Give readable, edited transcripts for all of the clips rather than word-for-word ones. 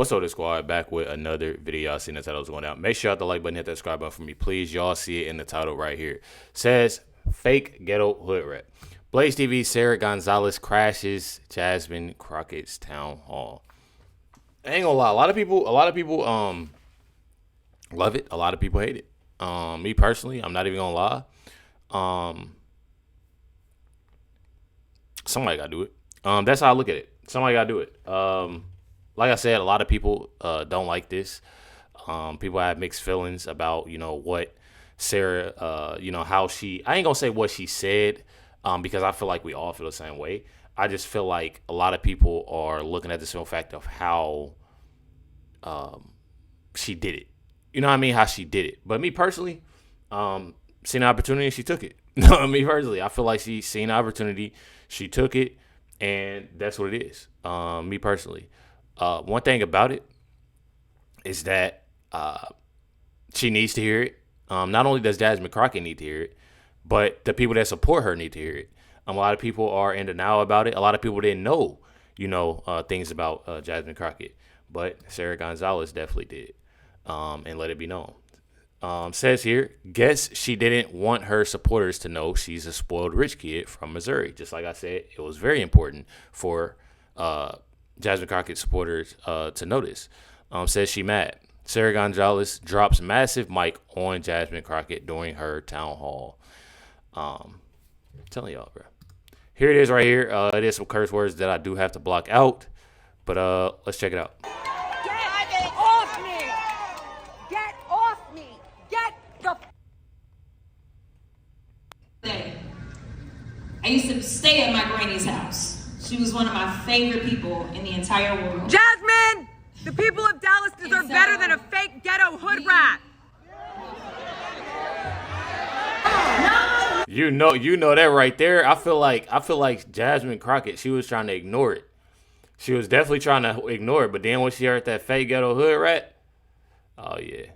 What's up, the squad? Back with another video. Y'all seen the title was going out. Make sure y'all hit the like button, hit that subscribe button for me, please. Y'all see it in the title right here. It says fake ghetto hood rat. Blaze TV, Sarah Gonzalez crashes Jasmine Crockett's town hall. I ain't gonna lie, a lot of people love it. A lot of people hate it. Me personally, I'm not even gonna lie. Somebody gotta do it. That's how I look at it. Somebody gotta do it. Like I said, a lot of people don't like this. People have mixed feelings about, what Sarah, how she, I ain't gonna say what she said, because I feel like we all feel the same way. I just feel like a lot of people are looking at the simple fact of how she did it. You know what I mean? How she did it. But me personally, seen an opportunity and she took it. Me personally, I feel like she seen an opportunity, she took it, and that's what it is. Me personally. One thing about it is that she needs to hear it. Not only does Jasmine Crockett need to hear it, but the people that support her need to hear it. A lot of people are in denial about it. A lot of people didn't know, things about Jasmine Crockett. But Sarah Gonzalez definitely did, and let it be known. Says here, guess she didn't want her supporters to know she's a spoiled rich kid from Missouri. Just like I said, it was very important for Jasmine Crockett supporters to notice. Says she mad. Sarah Gonzalez drops massive mic on Jasmine Crockett during her town hall. I'm telling y'all, bro. Here it is right here. It is some curse words that I do have to block out. But let's check it out. Get off me! Get off me! Get the... I used to stay at my granny's house. She was one of my favorite people in the entire world. Jasmine! The people of Dallas deserve better than a fake ghetto hood rat! You know that right there. I feel like Jasmine Crockett, she was trying to ignore it. She was definitely trying to ignore it, but then when she heard that fake ghetto hood rat, oh yeah,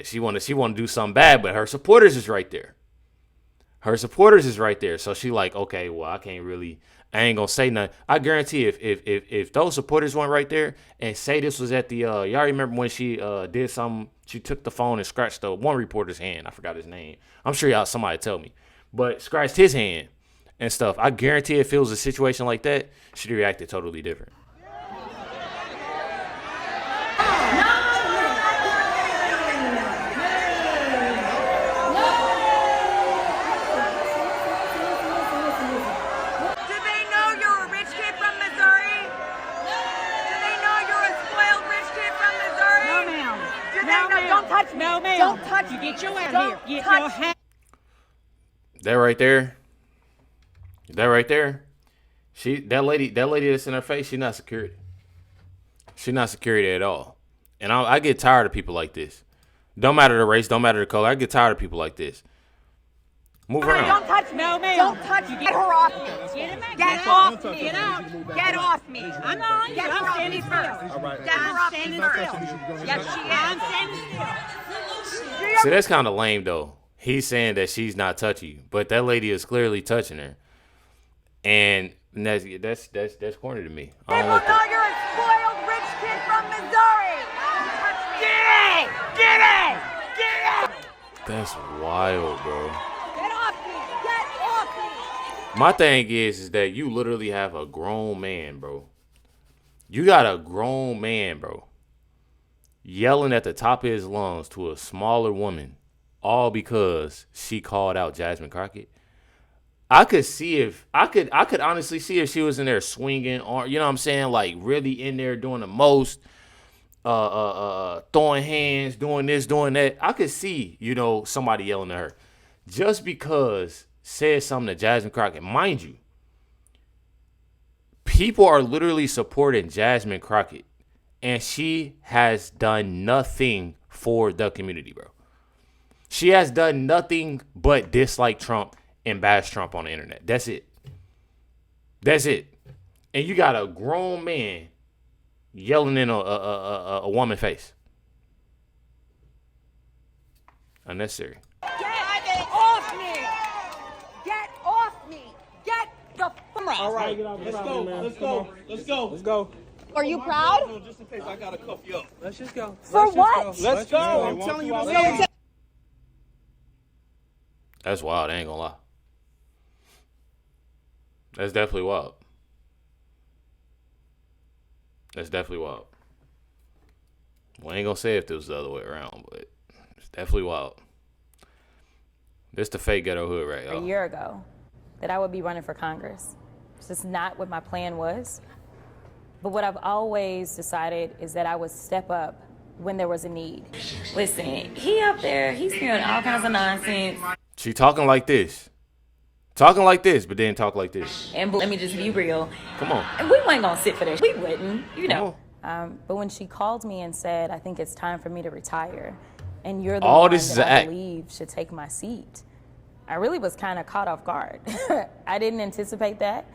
she wanted to do something bad, but her supporters is right there. So she like, okay, well, I ain't gonna say nothing. I guarantee if those supporters went right there and say this was at the y'all remember when she did something, she took the phone and scratched the one reporter's hand. I forgot his name. I'm sure somebody tell me, but scratched his hand and stuff. I guarantee if it was a situation like that, she'd reacted totally different. No, ma'am. Don't touch me. Get your out here. Get your hand. That right there. That lady that's in her face, she's not security. She's not security at all. And I get tired of people like this. Don't matter the race, don't matter the color. I get tired of people like this. Move around. Don't touch me. No, ma'am. Don't touch me. Get her off me. Get off me. Get out. Get off me. I'm on. Get her off me first. All right. Get her off me first. Yes, she is. I'm standing still. See, that's kind of lame, though. He's saying that she's not touching you, but that lady is clearly touching her. And that's corny to me. I don't People like know that. you're a spoiled rich kid from Missouri. Get it! Get it! Get it! That's wild, bro. Get off me! Get off me! My thing is that you literally have a grown man, bro. You got a grown man, bro, yelling at the top of his lungs to a smaller woman, all because she called out Jasmine Crockett. I could honestly see if she was in there swinging, or you know what I'm saying, like really in there doing the most, throwing hands, doing this, doing that. I could see, somebody yelling at her just because said something to Jasmine Crockett. Mind you, people are literally supporting Jasmine Crockett, and she has done nothing for the community, bro. She has done nothing but dislike Trump and bash Trump on the internet. That's it. And you got a grown man yelling in a woman's face. Unnecessary. Get off me! Get off me! Get the... All right, let's go. Are you proud? No, just in case I gotta cuff you up. Let's just go. For what? Let's go. I'm telling you to That's wild. I ain't gonna lie. That's definitely wild. That's definitely wild. Well, I ain't gonna say if it was the other way around, but it's definitely wild. This the fake ghetto hood, right? A year ago, that I would be running for Congress. It's just not what my plan was. But what I've always decided is that I would step up when there was a need. Listen, he up there, he's spewing all kinds of nonsense. She talking like this. Talking like this, but then talk like this. And let me just be real. Come on. And we weren't gonna sit for this. We wouldn't, you know. But when she called me and said, I think it's time for me to retire, and you're the one that I believe should take my seat, I really was kind of caught off guard. I didn't anticipate that.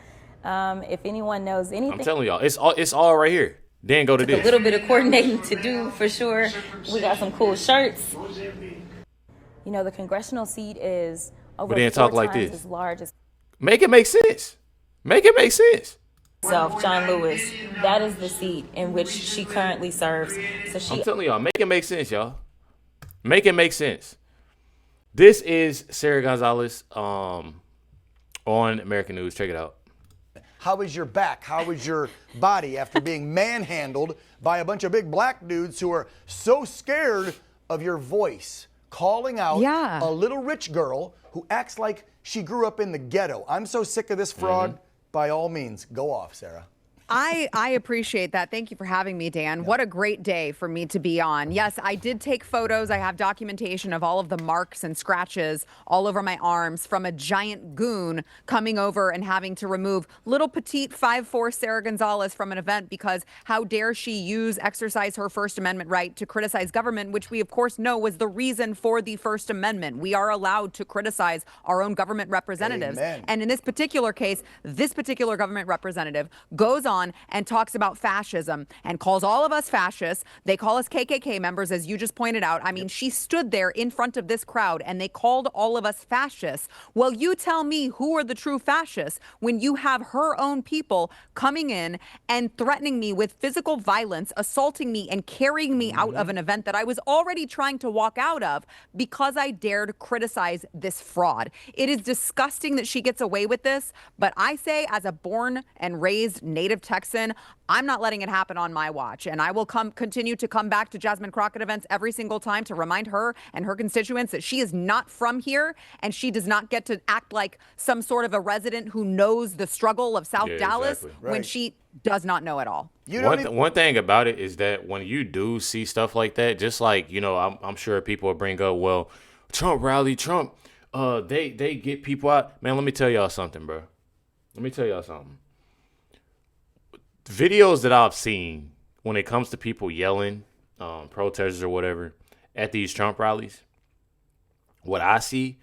If anyone knows anything, I'm telling y'all, it's all right here. Then go to this. A little bit of coordinating to do for sure. We got some cool shirts. You know, the congressional seat is over 4 times as large as. Make it make sense. Make it make sense. John Lewis. That is the seat in which she currently serves. So I'm telling y'all, make it make sense, y'all. Make it make sense. This is Sarah Gonzalez on American News. Check it out. How is your back? How is your body after being manhandled by a bunch of big black dudes who are so scared of your voice, calling out a little rich girl who acts like she grew up in the ghetto? I'm so sick of this fraud. By all means, go off, Sarah. I appreciate that. Thank you for having me, Dan. What a great day for me to be on. Yes, I did take photos. I have documentation of all of the marks and scratches all over my arms from a giant goon coming over and having to remove little petite 5'4" Sarah Gonzalez from an event because how dare she exercise her First Amendment right to criticize government, which we of course know was the reason for the First Amendment. We are allowed to criticize our own government representatives. Amen. And in this particular case, this particular government representative goes on and talks about fascism and calls all of us fascists. They call us KKK members, as you just pointed out. I mean, she stood there in front of this crowd and they called all of us fascists. Well, you tell me who are the true fascists when you have her own people coming in and threatening me with physical violence, assaulting me and carrying me out of an event that I was already trying to walk out of because I dared criticize this fraud. It is disgusting that she gets away with this, but I say as a born and raised native Texan, I'm not letting it happen on my watch. And I will continue to come back to Jasmine Crockett events every single time to remind her and her constituents that she is not from here and she does not get to act like some sort of a resident who knows the struggle of South Dallas when she does not know at all. One thing about it is that when you do see stuff like that, just like, you know, I'm sure people will bring up, well, Trump rally, Trump, they get people out. Man, let me tell y'all something, bro. Let me tell y'all something. Videos that I've seen when it comes to people yelling, protesters or whatever, at these Trump rallies, what I see,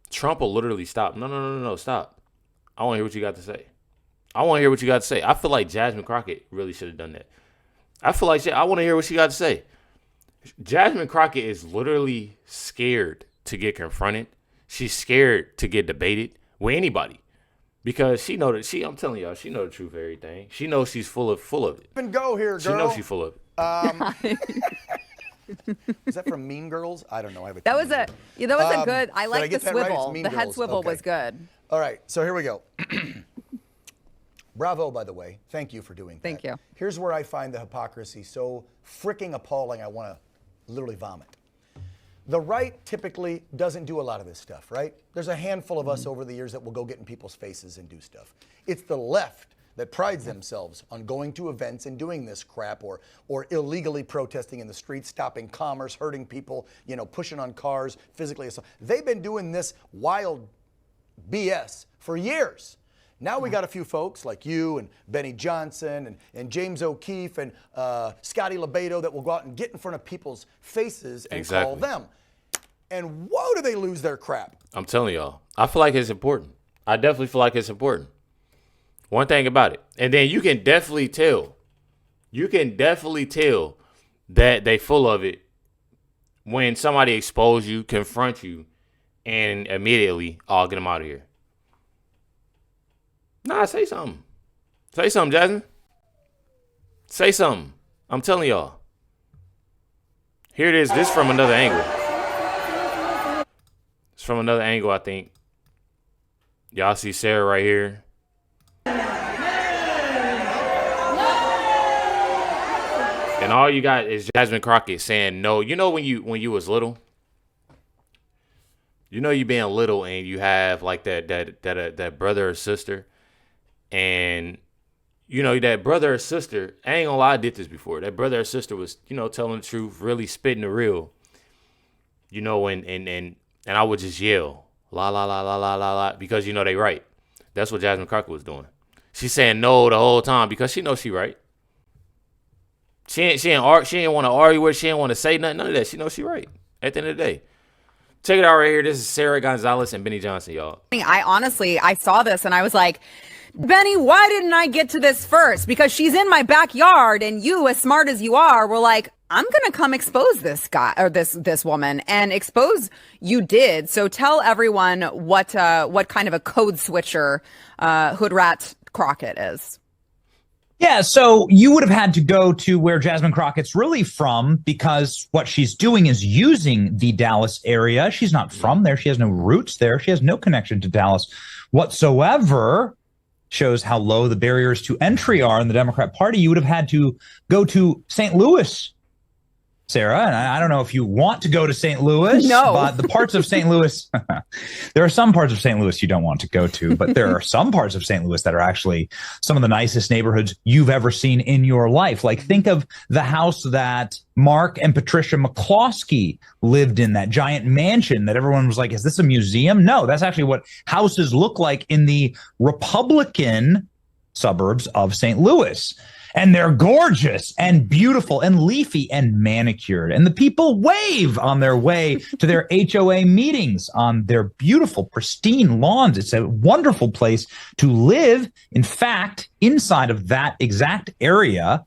Trump will literally stop. No, stop. I want to hear what you got to say. I feel like Jasmine Crockett really should have done that. I want to hear what she got to say. Jasmine Crockett is literally scared to get confronted. She's scared to get debated with anybody. Because she know that I'm telling y'all, she know the truth of everything. She knows she's full of it. Even go here, girl. She knows she's full of it. Is that from Mean Girls? I don't know. That was a good. I like the swivel. Right? The head swivel was good. All right, so here we go. Bravo, by the way. Thank you for doing that. Thank you. Here's where I find the hypocrisy so freaking appalling. I want to literally vomit. The right typically doesn't do a lot of this stuff, right? There's a handful of us over the years that will go get in people's faces and do stuff. It's the left that prides themselves on going to events and doing this crap or illegally protesting in the streets, stopping commerce, hurting people, you know, pushing on cars, physically assault. They've been doing this wild BS for years. Now we got a few folks like you and Benny Johnson and James O'Keefe and Scotty Lebedo that will go out and get in front of people's faces and call them. And whoa, do they lose their crap. I'm telling y'all, I feel like it's important. I definitely feel like it's important. One thing about it. And then you can definitely tell that they full of it when somebody expose you, confront you, and immediately, get them out of here. Nah, say something. Say something, Jasmine. Say something. I'm telling y'all. Here it is. This is from another angle. It's from another angle, I think. Y'all see Sarah right here. And all you got is Jasmine Crockett saying no. You know when you was little? You know you being little and you have like that brother or sister, and you know that brother or sister, I ain't gonna lie, I did this before. That brother or sister was, you know, telling the truth, really spitting the real. You know, and I would just yell, la la la la la la la, because you know they right. That's what Jasmine Crockett was doing. She's saying no the whole time because she knows she right. She ain't want to argue with her. She ain't want to say nothing, none of that. She knows she right at the end of the day. Check it out right here. This is Sarah Gonzalez and Benny Johnson, y'all. I saw this and I was like, Benny, why didn't I get to this first? Because she's in my backyard and you, as smart as you are, were like, I'm going to come expose this guy or this woman, and expose you did. So tell everyone what kind of a code switcher Hood Rat Crockett is. Yeah, so you would have had to go to where Jasmine Crockett's really from, because what she's doing is using the Dallas area. She's not from there. She has no roots there. She has no connection to Dallas whatsoever. Shows how low the barriers to entry are in the Democrat Party. You would have had to go to St. Louis, Sarah, and I don't know if you want to go to St. Louis, but the parts of St. Louis, there are some parts of St. Louis you don't want to go to, but there are some parts of St. Louis that are actually some of the nicest neighborhoods you've ever seen in your life. Like, think of the house that Mark and Patricia McCloskey lived in, that giant mansion that everyone was like, is this a museum? No, that's actually what houses look like in the Republican suburbs of St. Louis. And they're gorgeous and beautiful and leafy and manicured. And the people wave on their way to their HOA meetings on their beautiful, pristine lawns. It's a wonderful place to live. In fact, inside of that exact area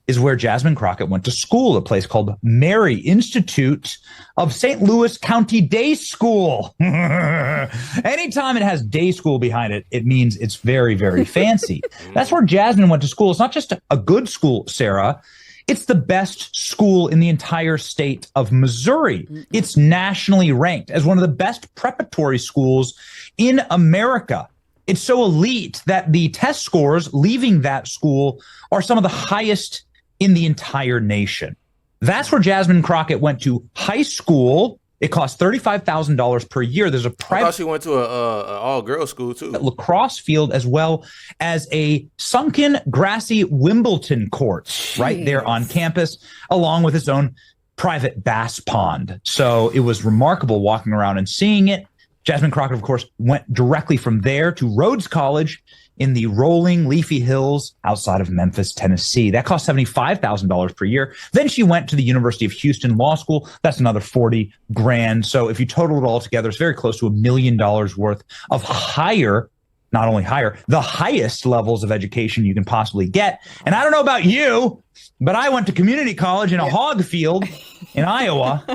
is where Jasmine Crockett went to school, a place called Mary Institute of St. Louis County Day School. Anytime it has day school behind it, it means it's very, very fancy. That's where Jasmine went to school. It's not just a good school, Sarah. It's the best school in the entire state of Missouri. It's nationally ranked as one of the best preparatory schools in America. It's so elite that the test scores leaving that school are some of the highest in the entire nation. That's where Jasmine Crockett went to high school. It cost $35,000 per year. There's a private. I thought she went to a all-girls school too. Lacrosse field, as well as a sunken, grassy Wimbledon court right there on campus, along with its own private bass pond. So it was remarkable walking around and seeing it. Jasmine Crockett, of course, went directly from there to Rhodes College in the rolling leafy hills outside of Memphis, Tennessee. That cost $75,000 per year. Then she went to the University of Houston Law School. That's another $40,000. So if you total it all together, it's very close to $1 million worth of higher, not only higher, the highest levels of education you can possibly get. And I don't know about you, but I went to community college in a hog field in Iowa.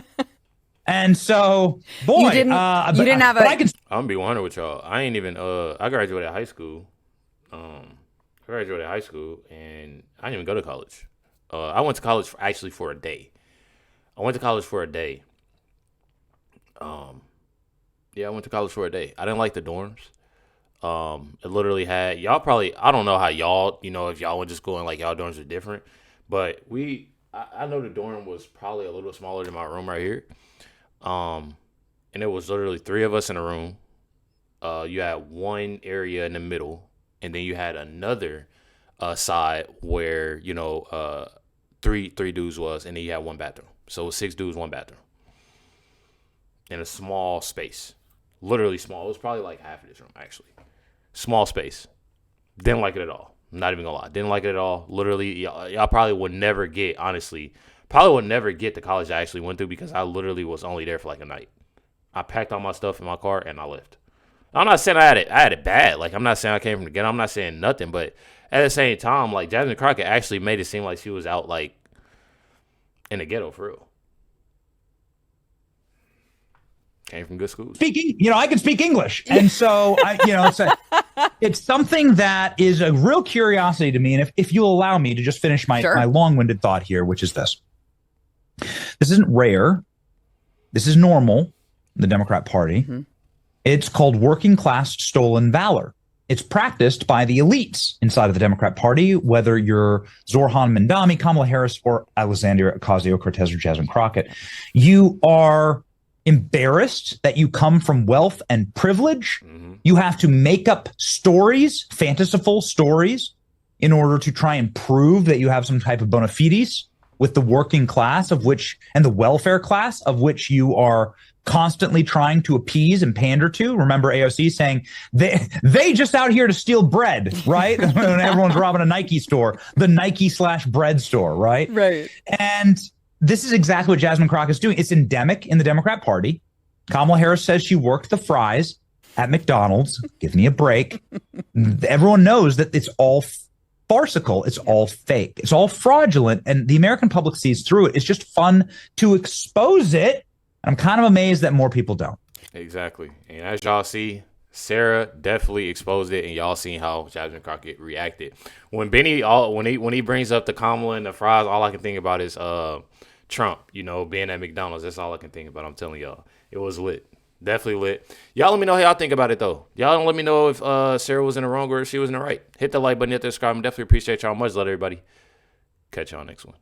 And so, boy, you didn't have I'm gonna be 100 with y'all. I ain't even. I graduated high school. I graduated high school, and I didn't even go to college. I went to college for a day. I went to college for a day. Yeah, I went to college for a day. I didn't like the dorms. It literally had y'all probably. I don't know how y'all. You know, if y'all went to school and like y'all dorms are different, but I know the dorm was probably a little smaller than my room right here. And it was literally 3 of us in a room. You had one area in the middle, and then you had another side where, you know, three dudes was, and then you had one bathroom. So it was 6 dudes, 1 bathroom. In a small space. Literally small. It was probably like half of this room, actually. Small space. Didn't like it at all. I'm not even gonna lie. Didn't like it at all. Literally, y'all probably would never get, honestly, the college I actually went through, because I literally was only there for like a night. I packed all my stuff in my car and I left. I'm not saying I had it bad. Like, I'm not saying I came from the ghetto. I'm not saying nothing. But at the same time, like, Jasmine Crockett actually made it seem like she was out, like, in the ghetto for real. Came from good schools. I can speak English. And so, it's something that is a real curiosity to me. And if you'll allow me to just finish my long-winded thought here, which is this. This isn't rare. This is normal in the Democrat Party. Mm-hmm. It's called working class stolen valor. It's practiced by the elites inside of the Democrat Party, whether you're Zoran Mandami, Kamala Harris, or Alexandria Ocasio-Cortez or Jasmine Crockett. You are embarrassed that you come from wealth and privilege. Mm-hmm. You have to make up stories, fanciful stories, in order to try and prove that you have some type of bona fides with the working class and the welfare class of which you are constantly trying to appease and pander to. Remember AOC saying they just out here to steal bread, right? When everyone's robbing a Nike store, the Nike/bread store, right? Right. And this is exactly what Jasmine Crockett's doing. It's endemic in the Democrat Party. Kamala Harris says she worked the fries at McDonald's. Give me a break. Everyone knows that it's all farcical. It's all fake. It's all fraudulent. And the American public sees through it. It's just fun to expose it. I'm kind of amazed that more people don't. Exactly. And as y'all see, Sarah definitely exposed it, and y'all seen how Jasmine Crockett reacted. When Benny, when he brings up the Kamala and the fries, all I can think about is Trump, being at McDonald's. That's all I can think about. I'm telling y'all. It was lit. Definitely lit. Y'all let me know how y'all think about it, though. Y'all don't let me know if Sarah was in the wrong or if she was in the right. Hit the like button, hit the subscribe. I definitely appreciate y'all. Much love, everybody. Catch y'all next one.